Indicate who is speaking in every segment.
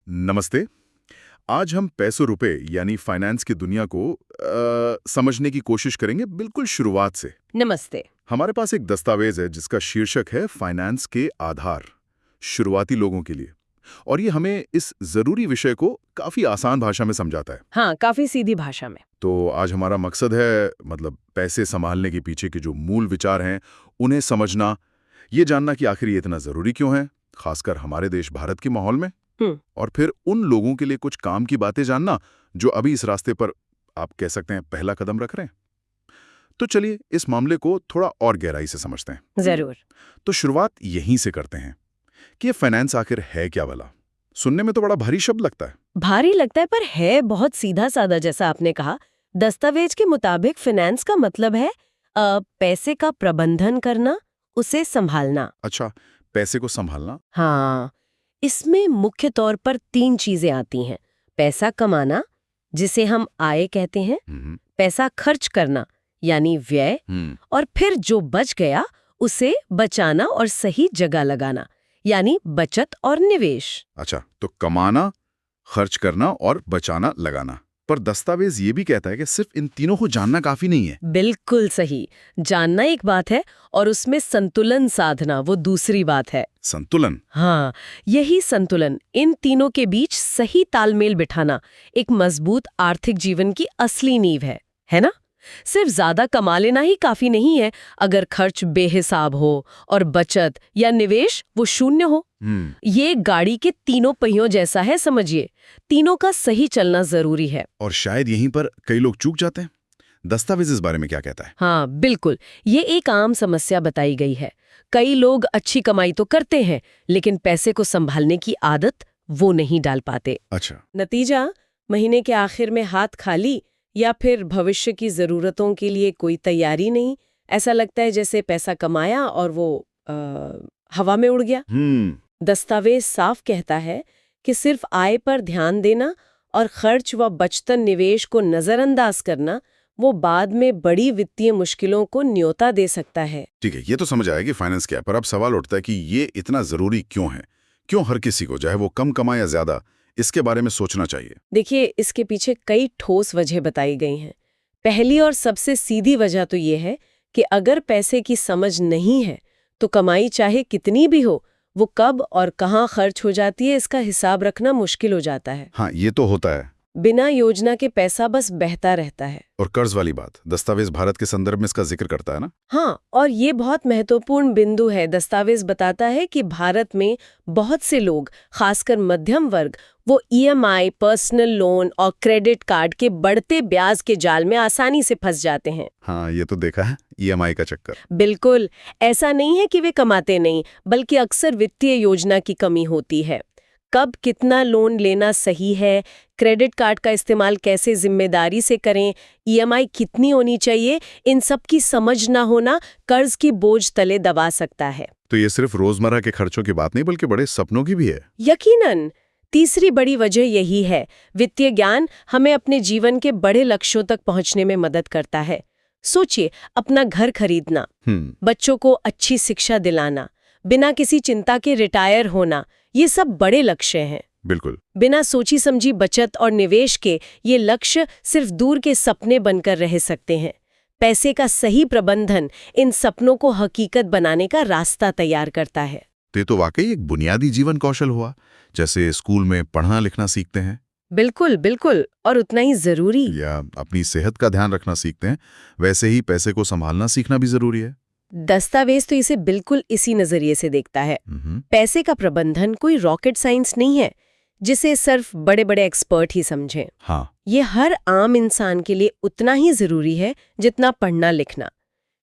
Speaker 1: नमस्ते। आज हम पैसों रुपए यानी फाइनेंस की दुनिया को समझने की कोशिश करेंगे बिल्कुल शुरुआत से।
Speaker 2: नमस्ते।
Speaker 1: हमारे पास एक दस्तावेज है जिसका शीर्षक है फाइनेंस के आधार, शुरुआती लोगों के लिए। और ये हमें इस जरूरी विषय को काफी आसान भाषा में समझाता है।
Speaker 2: हाँ, काफी सीधी भाषा में।
Speaker 1: तो आज हमारा मकसद है पैसे संभालने के पीछे के जो मूल विचार हैं उन्हें समझना, ये जानना कि आखिर ये इतना जरूरी क्यों है, खासकर हमारे देश भारत के माहौल में। और फिर उन लोगों के लिए कुछ काम की बातें जानना जो अभी इस रास्ते पर आप कह सकते हैं पहला कदम रख रहे हैं। तो चलिए इस मामले को थोड़ा और गहराई से समझते हैं।
Speaker 2: जरूर।
Speaker 1: तो शुरुआत यहीं से करते हैं कि ये फाइनेंस आखिर है क्या भला। सुनने में तो बड़ा भारी शब्द लगता है।
Speaker 2: भारी लगता है, पर है बहुत सीधा साधा। जैसा आपने कहा, दस्तावेज के मुताबिक फाइनेंस का मतलब है पैसे का प्रबंधन करना, उसे संभालना।
Speaker 1: अच्छा, पैसे को संभालना।
Speaker 2: हाँ, इसमें मुख्य तौर पर 3 चीजें आती हैं। पैसा कमाना, जिसे हम आय कहते हैं, पैसा खर्च करना यानी व्यय, और फिर जो बच गया उसे बचाना और सही जगह लगाना यानी बचत और निवेश।
Speaker 1: अच्छा, तो कमाना, खर्च करना और बचाना लगाना। पर दस्तावेज ये भी कहता है कि सिर्फ इन तीनों को जानना काफी नहीं है।
Speaker 2: बिल्कुल सही। जानना एक बात है और उसमें संतुलन साधना वो दूसरी बात है।
Speaker 1: संतुलन?
Speaker 2: हाँ, यही संतुलन, इन तीनों के बीच सही तालमेल बिठाना एक मजबूत आर्थिक जीवन की असली नींव है ना? सिर्फ ज्यादा कमा लेना ही काफी नहीं है अगर खर्च बेहिसाब हो और बचत या निवेश वो शून्य हो। ये गाड़ी के तीनों पहियों जैसा है, समझिए। तीनों का सही चलना जरूरी है।
Speaker 1: और शायद यहीं पर कई लोग चूक जाते हैं। दस्तावेज इस बारे में क्या कहता है?
Speaker 2: हाँ, बिल्कुल। ये एक आम समस्या बताई गई है। कई लोग अच्छी कमाई तो करते हैं, लेकिन पैसे को संभालने की आदत वो नहीं डाल पाते।
Speaker 1: अच्छा।
Speaker 2: नतीजा, महीने के आखिर में हाथ खाली, या फिर भविष्य की जरूरतों के लिए कोई तैयारी नहीं। ऐसा लगता है जैसे पैसा कमाया और वो हवा में उड़ गया। दस्तावेज साफ कहता है कि सिर्फ आय पर ध्यान देना और खर्च व बचतन निवेश को नजरअंदाज करना वो बाद में बड़ी वित्तीय मुश्किलों को न्योता दे सकता है।
Speaker 1: ठीक है, ये तो समझ आया कि फाइनेंस क्या है, पर अब सवाल उठता है कि ये इतना जरूरी क्यों है? क्यों हर किसी को, चाहे वो कम कमाए या ज्यादा, इसके बारे में सोचना चाहिए?
Speaker 2: देखिए, इसके पीछे कई ठोस वजह बताई गई हैं। पहली और सबसे सीधी वजह तो ये है कि अगर पैसे की समझ नहीं है तो कमाई चाहे कितनी भी हो, वो कब और कहाँ खर्च हो जाती है इसका हिसाब रखना मुश्किल हो जाता है।
Speaker 1: हाँ, ये तो होता है।
Speaker 2: बिना योजना के पैसा बस बहता रहता है।
Speaker 1: और कर्ज वाली बात, दस्तावेज भारत के संदर्भ में इसका जिक्र करता है ना?
Speaker 2: हाँ, और ये बहुत महत्वपूर्ण बिंदु है। दस्तावेज बताता है कि भारत में बहुत से लोग, खासकर मध्यम वर्ग, वो ईएमआई, पर्सनल लोन और क्रेडिट कार्ड के बढ़ते ब्याज के जाल में आसानी से फंस जाते हैं।
Speaker 1: हाँ, ये तो देखा है, ईएमआई का चक्कर।
Speaker 2: बिल्कुल। ऐसा नहीं है कि वे कमाते नहीं, बल्कि अक्सर वित्तीय योजना की कमी होती है। कब कितना लोन लेना सही है, क्रेडिट कार्ड का इस्तेमाल कैसे जिम्मेदारी से करें, ईएमआई कितनी होनी चाहिए, इन सब की समझ ना होना कर्ज की बोझ तले दबा सकता है।
Speaker 1: तो ये सिर्फ रोजमर्रा के खर्चों की बात नहीं, बल्कि बड़े सपनों की भी है।
Speaker 2: यकीनन। तीसरी बड़ी वजह यही है। वित्तीय ज्ञान हमें अपने जीवन के बड़े लक्ष्यों तक पहुंचने में मदद करता है। सोचिए, अपना घर खरीदना, बच्चों को अच्छी शिक्षा दिलाना, बिना किसी चिंता के रिटायर होना, ये सब बड़े लक्ष्य हैं।
Speaker 1: बिल्कुल।
Speaker 2: बिना सोची समझी बचत और निवेश के ये लक्ष्य सिर्फ दूर के सपने बनकर रह सकते हैं। पैसे का सही प्रबंधन इन सपनों को हकीकत बनाने का रास्ता तैयार करता है।
Speaker 1: तो वाकई एक बुनियादी जीवन कौशल हुआ, जैसे स्कूल में पढ़ना लिखना सीखते हैं।
Speaker 2: बिल्कुल बिल्कुल, और उतना ही जरूरी।
Speaker 1: या अपनी सेहत का ध्यान रखना सीखते हैं, वैसे ही पैसे को संभालना सीखना भी जरूरी है।
Speaker 2: दस्तावेज तो इसे बिल्कुल इसी नजरिए से देखता है। पैसे का प्रबंधन कोई रॉकेट साइंस नहीं है जिसे सिर्फ बड़े बड़े एक्सपर्ट ही समझें।
Speaker 1: हाँ।
Speaker 2: ये हर आम इंसान के लिए उतना ही जरूरी है जितना पढ़ना लिखना।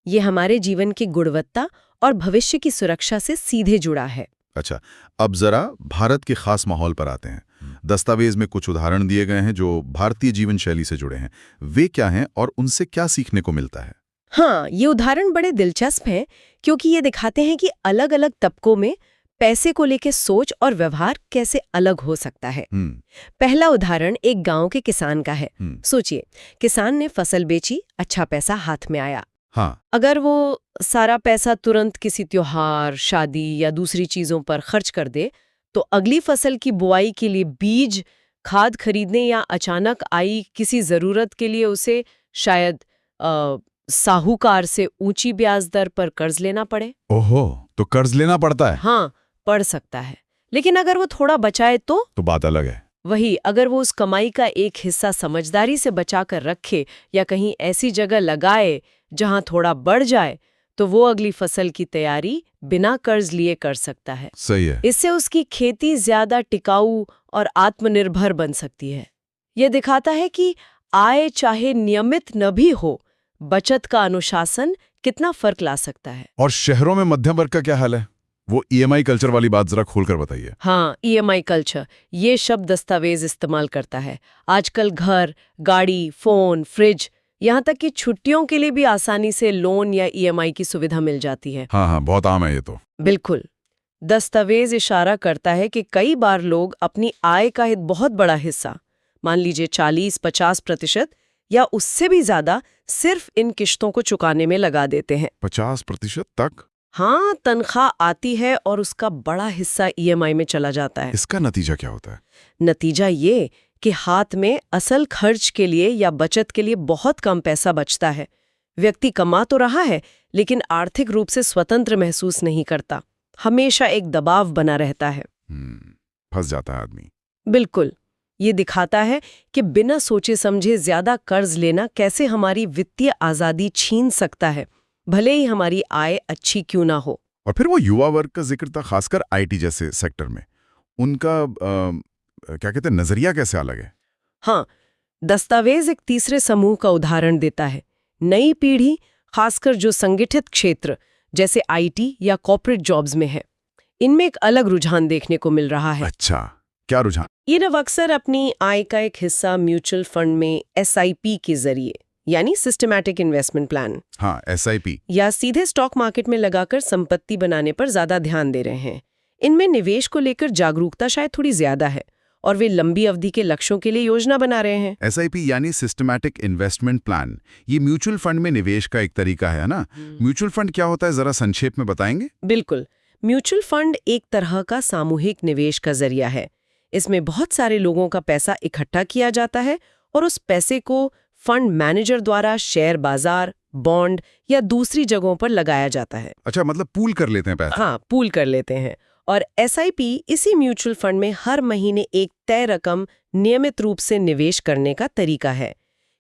Speaker 2: ये हमारे जीवन की गुणवत्ता और भविष्य की सुरक्षा से सीधे जुड़ा है।
Speaker 1: अच्छा, अब जरा भारत के खास माहौल पर आते हैं। दस्तावेज में कुछ उदाहरण दिए गए हैं जो भारतीय जीवन शैली से जुड़े हैं। वे क्या हैं और उनसे क्या सीखने को मिलता है?
Speaker 2: हाँ, ये उदाहरण बड़े दिलचस्प हैं क्योंकि ये दिखाते हैं कि अलग अलग तबकों में पैसे को लेकर सोच और व्यवहार कैसे अलग हो सकता है। पहला उदाहरण एक गांव के किसान का है। सोचिए, किसान ने फसल बेची, अच्छा पैसा हाथ में आया।
Speaker 1: हाँ।
Speaker 2: अगर वो सारा पैसा तुरंत किसी त्योहार, शादी या दूसरी चीजों पर खर्च कर दे तो अगली फसल की बुआई के लिए बीज, खाद खरीदने या अचानक आई किसी जरूरत के लिए उसे शायद साहूकार से ऊंची ब्याज दर पर कर्ज लेना पड़े।
Speaker 1: ओहो, तो कर्ज लेना पड़ता है?
Speaker 2: हाँ, पड़ सकता है। लेकिन अगर वो थोड़ा बचाए तो
Speaker 1: बात अलग है।
Speaker 2: वही, अगर वो उस कमाई का एक हिस्सा समझदारी से बचा कर रखे या कहीं ऐसी जगह लगाए जहां थोड़ा बढ़ जाए, तो वो अगली फसल की तैयारी बिना कर्ज लिए कर सकता है।
Speaker 1: सही है।
Speaker 2: इससे उसकी खेती ज्यादा टिकाऊ और आत्मनिर्भर बन सकती है। यह दिखाता है कि आय चाहे नियमित न भी हो, बचत का अनुशासन कितना फर्क ला सकता है।
Speaker 1: और शहरों में मध्यम वर्ग का क्या हाल है? वो ईएमआई कल्चर वाली बात जरा खोलकर बताइए।
Speaker 2: हाँ, ईएमआई कल्चर, ये शब्द दस्तावेज इस्तेमाल करता है। आजकल घर, गाड़ी, फोन, फ्रिज, यहाँ तक कि छुट्टियों के लिए भी आसानी से लोन या ईएमआई की सुविधा मिल जाती है।
Speaker 1: हाँ, बहुत आम है ये तो।
Speaker 2: बिल्कुल। दस्तावेज इशारा करता है कि कई बार लोग अपनी आय का एक बहुत बड़ा हिस्सा, मान लीजिए 40-50% या उससे भी ज्यादा, सिर्फ इन किश्तों को चुकाने में लगा देते हैं।
Speaker 1: 50% तक?
Speaker 2: हाँ, तनख्वाह आती है और उसका बड़ा हिस्सा ईएमआई में चला जाता है।
Speaker 1: इसका नतीजा क्या होता है?
Speaker 2: नतीजा ये कि हाथ में असल खर्च के लिए या बचत के लिए बहुत कम पैसा बचता है। व्यक्ति कमा तो रहा है, लेकिन आर्थिक रूप से स्वतंत्र महसूस नहीं करता। हमेशा एक दबाव बना रहता है।
Speaker 1: फंस जाता है आदमी।
Speaker 2: बिल्कुल। ये दिखाता है कि बिना सोचे समझे ज्यादा कर्ज लेना कैसे हमारी वित्तीय आजादी छीन सकता है, भले ही हमारी आय अच्छी क्यों ना हो।
Speaker 1: और फिर वो युवा वर्ग का जिक्र था, खासकर आईटी जैसे सेक्टर में। उनका क्या कहते हैं, नजरिया कैसे अलग है?
Speaker 2: हाँ, दस्तावेज एक तीसरे समूह का उदाहरण देता है। नई पीढ़ी, खासकर जो संगठित क्षेत्र जैसे आईटी या कॉर्पोरेट जॉब्स में है, इनमें एक अलग रुझान देखने को मिल रहा है।
Speaker 1: अच्छा, क्या रुझान?
Speaker 2: ये लोग अक्सर अपनी आय का एक हिस्सा म्यूचुअल फंड में एसआईपी के जरिए, यानी सिस्टमैटिक इन्वेस्टमेंट प्लान,
Speaker 1: हाँ एसआईपी,
Speaker 2: या सीधे स्टॉक मार्केट में लगाकर संपत्ति बनाने पर ज्यादा ध्यान दे रहे हैं। इनमें निवेश को लेकर जागरूकता शायद थोड़ी ज्यादा है और वे लंबी अवधि के लक्ष्यों के लिए योजना बना रहे हैं।
Speaker 1: एसआईपी यानी सिस्टमैटिक इन्वेस्टमेंट प्लान, ये म्यूचुअल फंड में निवेश का एक तरीका है ना? म्यूचुअल फंड क्या होता है, जरा संक्षेप में बताएंगे?
Speaker 2: बिल्कुल। म्यूचुअल फंड एक तरह का सामूहिक निवेश का जरिया है। इसमें बहुत सारे लोगों का पैसा इकट्ठा किया जाता है और उस पैसे को फंड मैनेजर द्वारा शेयर बाजार, बॉन्ड या दूसरी जगहों पर लगाया जाता है।
Speaker 1: अच्छा, मतलब पूल कर लेते हैं पैसा?
Speaker 2: हाँ, पूल कर लेते हैं। और एसआईपी इसी म्यूचुअल फंड में हर महीने एक तय रकम नियमित रूप से निवेश करने का तरीका है।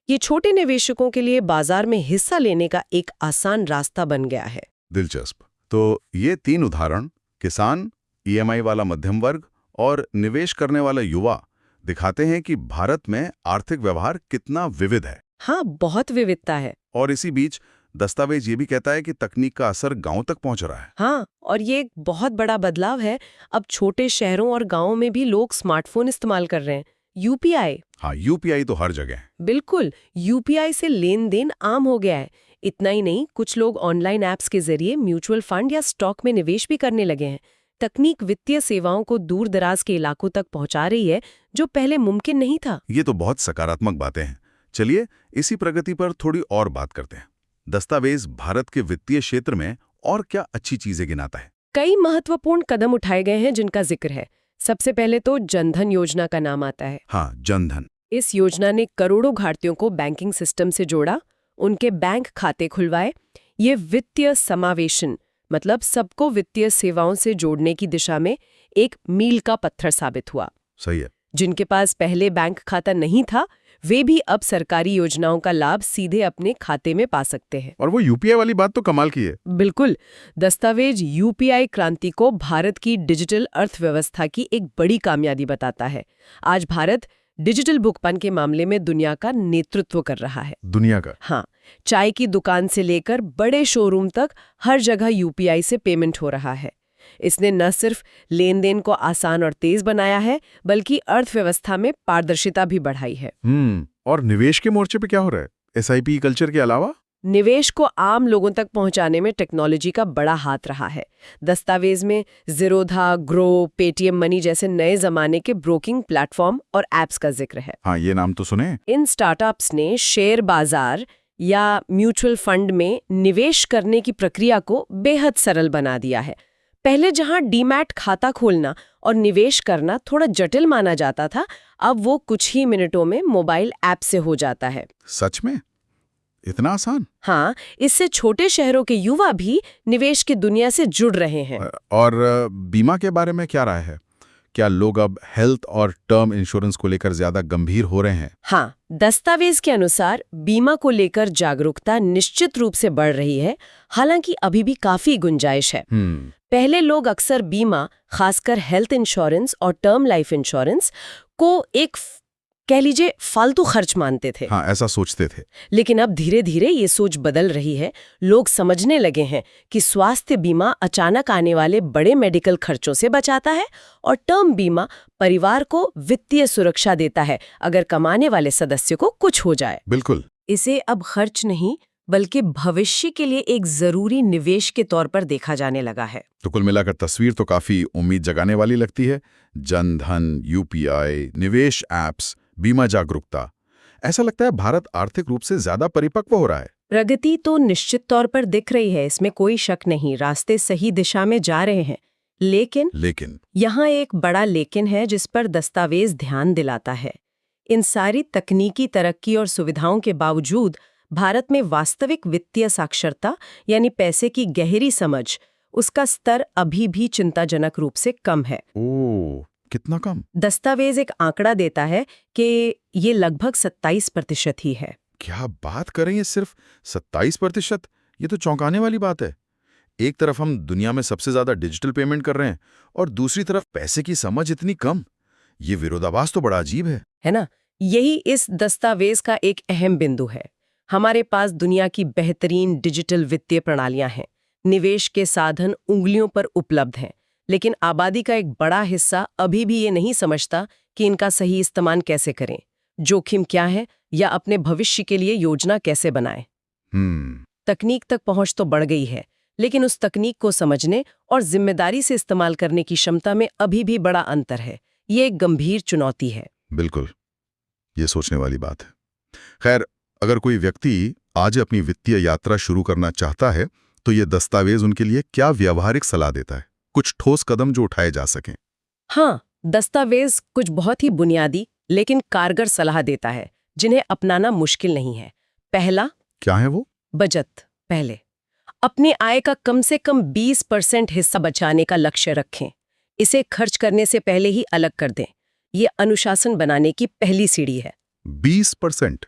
Speaker 2: ये छोटे निवेशकों के लिए बाजार में हिस्सा लेने का एक आसान रास्ता बन गया है।
Speaker 1: दिलचस्प। तो ये 3 उदाहरण, किसान, ईएमआई वाला मध्यम वर्ग और निवेश करने वाला युवा, दिखाते हैं कि भारत में आर्थिक व्यवहार कितना विविध है।
Speaker 2: हाँ, बहुत विविधता है।
Speaker 1: और इसी बीच दस्तावेज ये भी कहता है कि तकनीक का असर गांव तक पहुंच रहा है।
Speaker 2: हाँ, और ये एक बहुत बड़ा बदलाव है। अब छोटे शहरों और गांवों में भी लोग स्मार्टफोन इस्तेमाल कर रहे हैं। यूपीआई।
Speaker 1: हाँ, यूपीआई तो हर जगह है।
Speaker 2: बिल्कुल, यूपीआई से लेन देन आम हो गया है। इतना ही नहीं, कुछ लोग ऑनलाइन ऐप्स के जरिए म्यूचुअल फंड या स्टॉक में निवेश भी करने लगे हैं। तकनीक वित्तीय सेवाओं को दूर दराज के इलाकों तक पहुंचा रही है, जो पहले मुमकिन नहीं था।
Speaker 1: ये तो बहुत सकारात्मक बातें हैं। चलिए इसी प्रगति पर थोड़ी और बात करते हैं। दस्तावेज भारत के वित्तीय क्षेत्र में और क्या अच्छी चीजें गिनाता है?
Speaker 2: कई महत्वपूर्ण कदम उठाए गए हैं जिनका जिक्र है। सबसे पहले तो जनधन योजना का नाम आता है।
Speaker 1: हाँ, जनधन।
Speaker 2: इस योजना ने करोड़ों भारतीयों को बैंकिंग सिस्टम से जोड़ा, उनके बैंक खाते खुलवाए। ये वित्तीय समावेशन, मतलब सबको वित्तीय सेवाओं से जोड़ने की दिशा में एक मील का पत्थर साबित हुआ।
Speaker 1: सही है।
Speaker 2: जिनके पास पहले बैंक खाता नहीं था, वे भी अब सरकारी योजनाओं का लाभ सीधे अपने खाते में पा सकते हैं।
Speaker 1: और वो यूपीआई वाली बात तो कमाल की है।
Speaker 2: बिल्कुल। दस्तावेज यूपीआई क्रांति को भारत की डिजिटल अर्थव्यवस्था की एक बड़ी कामयाबी बताता है। आज भारत डिजिटल भुगतान के मामले में दुनिया का नेतृत्व कर रहा है।
Speaker 1: दुनिया का?
Speaker 2: हाँ, चाय की दुकान से लेकर बड़े शोरूम तक हर जगह यूपीआई से पेमेंट हो रहा है। इसने न सिर्फ लेन देन को आसान और तेज बनाया है, बल्कि अर्थव्यवस्था में पारदर्शिता भी बढ़ाई है।
Speaker 1: और निवेश के मोर्चे पे क्या हो रहा है एसआईपी कल्चर के अलावा?
Speaker 2: निवेश को आम लोगों तक पहुंचाने में टेक्नोलॉजी का बड़ा हाथ रहा है। दस्तावेज में ज़ीरोधा, ग्रो, पेटीएम मनी जैसे नए जमाने के ब्रोकिंग प्लेटफॉर्म और एप्स का जिक्र है।
Speaker 1: हाँ, ये नाम तो सुने।
Speaker 2: इन स्टार्टअप्स ने शेयर बाजार या म्यूचुअल फंड में निवेश करने की प्रक्रिया को बेहद सरल बना दिया है। पहले जहां डीमैट खाता खोलना और निवेश करना थोड़ा जटिल माना जाता था, अब वो कुछ ही मिनटों में मोबाइल ऐप से हो जाता है।
Speaker 1: सच में? इतना आसान?
Speaker 2: हाँ, इससे छोटे शहरों के युवा भी निवेश की दुनिया से जुड़ रहे हैं।
Speaker 1: और बीमा के बारे में क्या राय है? क्या लोग अब हेल्थ और टर्म इंश्योरेंस को लेकर ज्यादा गंभीर हो रहे हैं?
Speaker 2: हाँ, दस्तावेज के अनुसार बीमा को लेकर जागरूकता निश्चित रूप से बढ़ रही है, हालांकि अभी भी काफी गुंजाइश है। पहले लोग अक्सर बीमा, खासकर हेल्थ इंश्योरेंस और टर्म लाइफ इंश्योरेंस को एक कह लीजिए फालतू खर्च मानते थे।
Speaker 1: हाँ, ऐसा सोचते थे।
Speaker 2: लेकिन अब धीरे धीरे ये सोच बदल रही है। लोग समझने लगे हैं कि स्वास्थ्य बीमा अचानक आने वाले बड़े मेडिकल खर्चों से बचाता है और टर्म बीमा परिवार को वित्तीय सुरक्षा देता है अगर कमाने वाले सदस्य को कुछ हो जाए।
Speaker 1: बिल्कुल।
Speaker 2: इसे अब खर्च नहीं बल्कि भविष्य के लिए एक जरूरी निवेश के तौर पर देखा जाने लगा है।
Speaker 1: तो कुल मिलाकर तस्वीर तो काफी उम्मीद जगाने वाली लगती है। जन धन, यूपीआई, निवेश एप्स, बीमा जागरूकता, ऐसा लगता है भारत आर्थिक रूप से ज्यादा परिपक्व हो रहा है।
Speaker 2: प्रगति तो निश्चित तौर पर दिख रही है, इसमें कोई शक नहीं। रास्ते सही दिशा में जा रहे हैं। लेकिन यहाँ एक बड़ा लेकिन है जिस पर दस्तावेज ध्यान दिलाता है। इन सारी तकनीकी तरक्की और सुविधाओं के बावजूद भारत में वास्तविक वित्तीय साक्षरता यानी पैसे की गहरी समझ, उसका स्तर अभी भी चिंताजनक रूप से कम है।
Speaker 1: ओह, कितना कम?
Speaker 2: दस्तावेज एक आंकड़ा देता है कि ये लगभग 27% ही है।
Speaker 1: क्या बात करें, ये सिर्फ 27%? ये तो चौंकाने वाली बात है। एक तरफ हम दुनिया में सबसे ज्यादा डिजिटल पेमेंट कर रहे हैं और दूसरी तरफ पैसे की समझ इतनी कम। ये विरोधाभास तो बड़ा अजीब है
Speaker 2: ना? यही इस दस्तावेज का एक अहम बिंदु है। हमारे पास दुनिया की बेहतरीन डिजिटल वित्तीय प्रणालियां हैं, निवेश के साधन उंगलियों पर उपलब्ध हैं, लेकिन आबादी का एक बड़ा हिस्सा अभी भी ये नहीं समझता कि इनका सही इस्तेमाल कैसे करें, जोखिम क्या है या अपने भविष्य के लिए योजना कैसे बनाएं। तकनीक तक पहुंच तो बढ़ गई है, लेकिन उस तकनीक को समझने और जिम्मेदारी से इस्तेमाल करने की क्षमता में अभी भी बड़ा अंतर है। ये एक गंभीर चुनौती है।
Speaker 1: बिल्कुल, ये सोचने वाली बात है। खैर, अगर कोई व्यक्ति आज अपनी वित्तीय यात्रा शुरू करना चाहता है तो ये दस्तावेज उनके लिए क्या व्यावहारिक सलाह देता है? कुछ ठोस कदम जो उठाए जा सकें।
Speaker 2: हाँ, दस्तावेज कुछ बहुत ही बुनियादी लेकिन कारगर सलाह देता है जिन्हें अपनाना मुश्किल नहीं है। पहला,
Speaker 1: क्या है वो?
Speaker 2: बचत। पहले अपनी आय का कम से कम 20% हिस्सा बचाने का लक्ष्य रखें। इसे खर्च करने से पहले ही अलग कर दें। ये अनुशासन बनाने की पहली सीढ़ी है।
Speaker 1: 20%?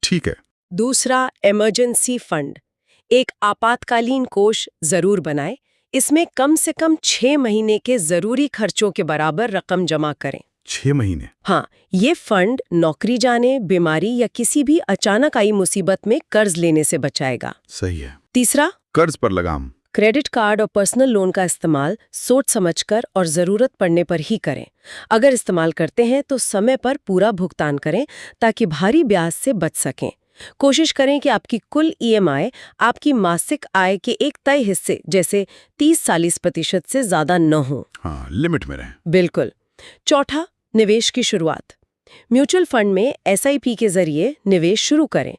Speaker 1: ठीक है।
Speaker 2: दूसरा, इमरजेंसी फंड। एक आपातकालीन कोष जरूर बनाएं। इसमें कम से कम 6 महीने के जरूरी खर्चों के बराबर रकम जमा करें।
Speaker 1: 6 महीने?
Speaker 2: हाँ, ये फंड नौकरी जाने, बीमारी या किसी भी अचानक आई मुसीबत में कर्ज लेने से बचाएगा।
Speaker 1: सही है।
Speaker 2: तीसरा,
Speaker 1: कर्ज पर लगाम।
Speaker 2: क्रेडिट कार्ड और पर्सनल लोन का इस्तेमाल सोच समझकर और जरूरत पड़ने पर ही करें। अगर इस्तेमाल करते हैं तो समय पर पूरा भुगतान करें ताकि भारी ब्याज से बच सकें। कोशिश करें कि आपकी कुल ईएमआई आपकी मासिक आय के एक तय हिस्से जैसे 30-40% से ज्यादा न हो।
Speaker 1: हाँ, लिमिट में रहें।
Speaker 2: बिल्कुल। चौथा, निवेश की शुरुआत। म्यूचुअल फंड में एसआईपी के जरिए निवेश शुरू करें।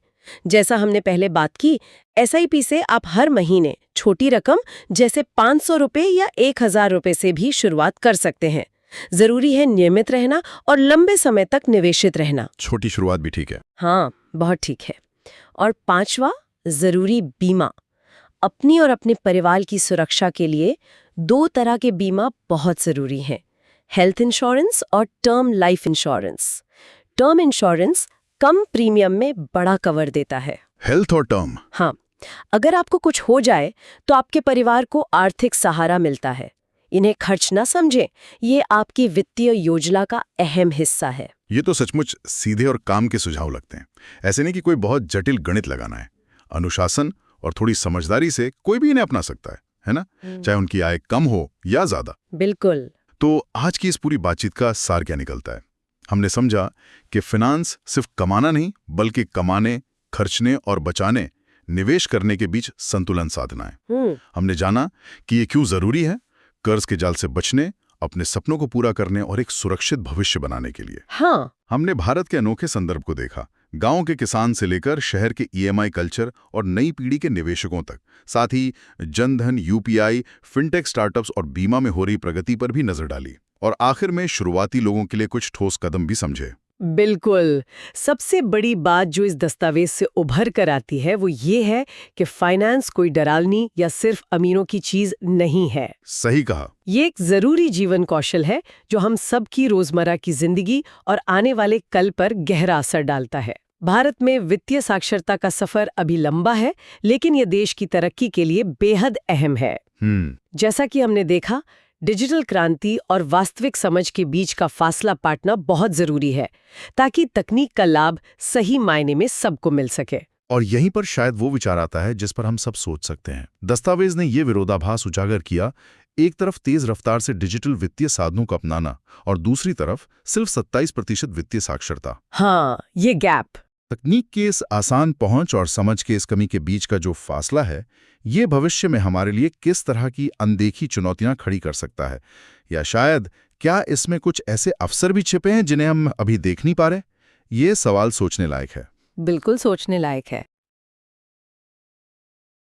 Speaker 2: जैसा हमने पहले बात की, एसआईपी से आप हर महीने छोटी रकम जैसे 500 रुपए या 1000 रुपए से भी शुरुआत कर सकते हैं। जरूरी है नियमित रहना और लंबे समय तक निवेशित रहना।
Speaker 1: छोटी शुरुआत भी ठीक है।
Speaker 2: हाँ, बहुत ठीक है। और पांचवा, जरूरी बीमा। अपनी और अपने परिवार की सुरक्षा के लिए 2 तरह के बीमा बहुत जरूरी हैं, हेल्थ इंश्योरेंस और term life insurance. Term insurance कम प्रीमियम में बड़ा कवर देता है।
Speaker 1: हेल्थ और टर्म?
Speaker 2: हाँ, अगर आपको कुछ हो जाए तो आपके परिवार को आर्थिक सहारा मिलता है। इन्हें खर्च न समझें, ये आपकी वित्तीय योजना का अहम हिस्सा है।
Speaker 1: ये तो सचमुच सीधे और काम के सुझाव लगते हैं। ऐसे नहीं कि कोई बहुत जटिल गणित लगाना है। अनुशासन और थोड़ी समझदारी से कोई भी इन्हें अपना सकता है ना? चाहे उनकी आय कम हो या ज्यादा।
Speaker 2: बिल्कुल।
Speaker 1: तो आज की इस पूरी बातचीत का सार क्या निकलता है? हमने समझा कि फाइनेंस सिर्फ कमाना नहीं बल्कि कमाने, खर्चने और बचाने, निवेश करने के बीच संतुलन साधना है। हमने जाना कि ये क्यों जरूरी है, कर्ज के जाल से बचने, अपने सपनों को पूरा करने और एक सुरक्षित भविष्य बनाने के लिए।
Speaker 2: हाँ,
Speaker 1: हमने भारत के अनोखे संदर्भ को देखा गांव के किसान से लेकर शहर के EMI कल्चर और नई पीढ़ी के निवेशकों तक, साथ ही जनधन, UPI, फिनटेक स्टार्टअप्स और बीमा में हो रही प्रगति पर भी नजर डाली और आखिर में शुरुआती लोगों के लिए कुछ ठोस कदम भी समझे।
Speaker 2: बिल्कुल। सबसे बड़ी बात जो इस दस्तावेज से उभर कर आती है वो ये है कि फाइनेंस कोई डरावनी या सिर्फ अमीरों की चीज नहीं है।
Speaker 1: सही कहा।
Speaker 2: ये एक जरूरी जीवन कौशल है जो हम सबकी रोजमर्रा की जिंदगी और आने वाले कल पर गहरा असर डालता है। भारत में वित्तीय साक्षरता का सफर अभी लंबा है, लेकिन ये देश की तरक्की के लिए बेहद अहम है। जैसा कि हमने देखा, डिजिटल क्रांति और वास्तविक समझ के बीच का फासला पाटना बहुत जरूरी है, ताकि तकनीक का लाभ सही मायने में सबको मिल सके।
Speaker 1: और यहीं पर शायद वो विचार आता है जिस पर हम सब सोच सकते हैं। दस्तावेज ने ये विरोधाभास उजागर किया, एक तरफ तेज रफ्तार से डिजिटल वित्तीय साधनों को अपनाना और दूसरी तरफ सिर्फ 27% वित्तीय साक्षरता।
Speaker 2: हाँ, ये गैप।
Speaker 1: तकनीक के इस आसान पहुंच और समझ के इस कमी के बीच का जो फासला है, ये भविष्य में हमारे लिए किस तरह की अनदेखी चुनौतियां खड़ी कर सकता है, या शायद क्या इसमें कुछ ऐसे अवसर भी छिपे हैं जिन्हें हम अभी देख नहीं पा रहे? ये सवाल सोचने लायक है।
Speaker 2: बिल्कुल सोचने लायक है।